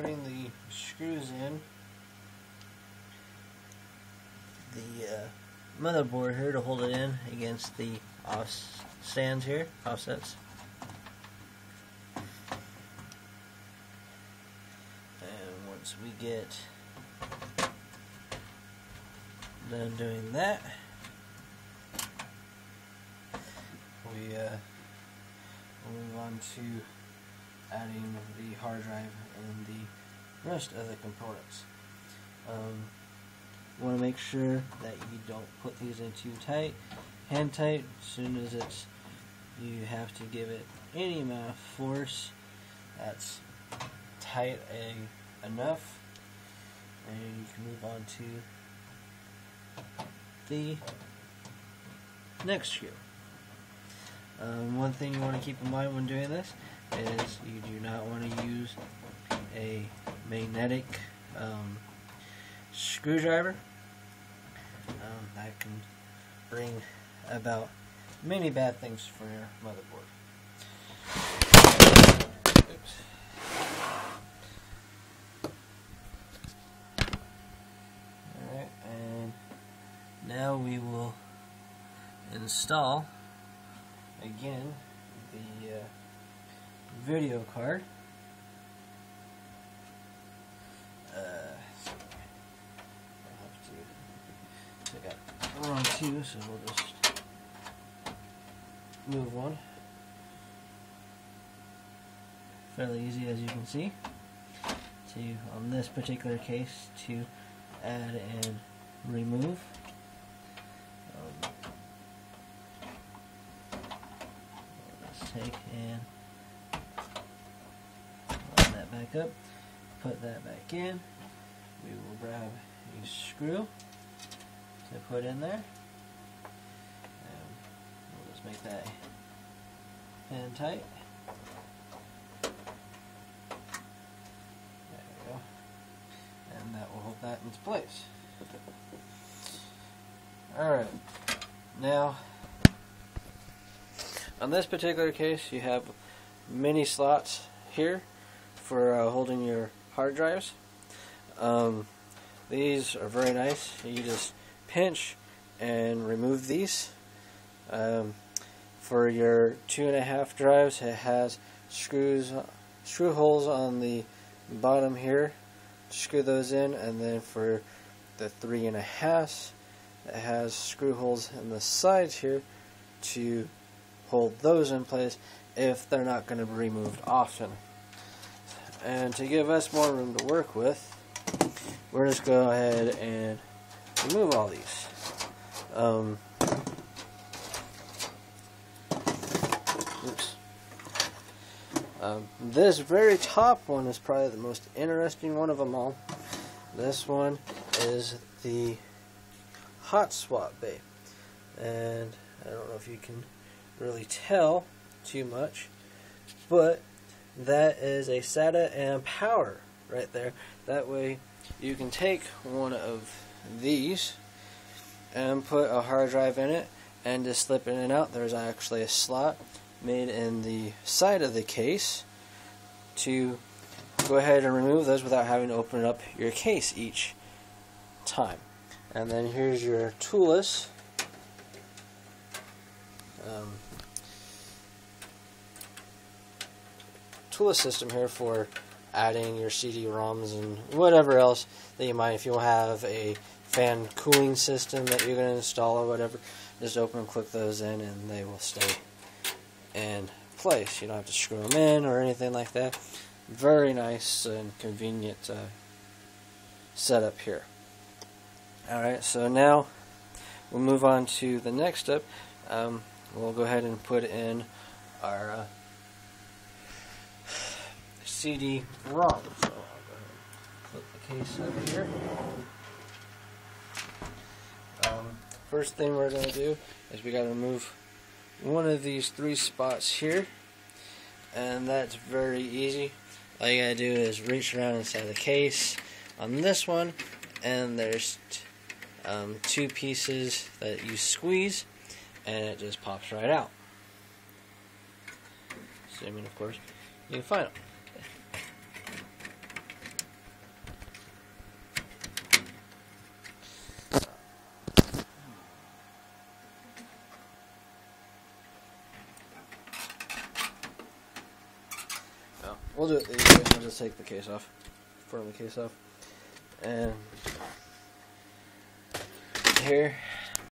putting the screws in the motherboard here to hold it in against the offsets. And once we get done doing that, we move on to adding the hard drive and the rest of the components. You want to make sure that you don't put these in too tight, hand tight. As soon as you have to give it any amount of force that's tight enough, and you can move on to the next screw. One thing you want to keep in mind when doing this is you do not want to use a magnetic screwdriver. That can bring about many bad things for your motherboard. Oops. Alright, and now we will install again the video card. I got the wrong two, so we'll just move one. Fairly easy, as you can see, on this particular case, to add and remove. Let's take and line that back up, put that back in. We will grab a screw to put in there, and we'll just make that hand tight. There we go, and that will hold that into place. Alright, now on this particular case you have many slots here for holding your hard drives. These are very nice. You just pinch and remove these. For your 2.5 drives, it has screw holes on the bottom here to screw those in, and then for the 3.5, it has screw holes in the sides here to hold those in place if they're not going to be removed often. And to give us more room to work with, we're just going to go ahead and remove all these. This very top one is probably the most interesting one of them all. This one is the hot swap bay, and I don't know if you can really tell too much, but that is a SATA and power right there. That way you can take one of these and put a hard drive in it and just slip it in and out. There's actually a slot made in the side of the case to go ahead and remove those without having to open up your case each time. And then here's your toolless system here for adding your CD-ROMs and whatever else that you might. If you have a fan cooling system that you're going to install or whatever, just open and click those in and they will stay in place. You don't have to screw them in or anything like that. Very nice and convenient setup here. Alright, so now we'll move on to the next step. We'll go ahead and put in our CD-ROM. So I'll go ahead and flip the case over here. First thing we're going to do is we got to remove one of these 3 spots here, and that's very easy. All you got to do is reach around inside the case on this one, and there's 2 pieces that you squeeze, and it just pops right out. Assuming, of course, you can find them. we'll do it the easy way. I'll just take the case off, front of the case off, and here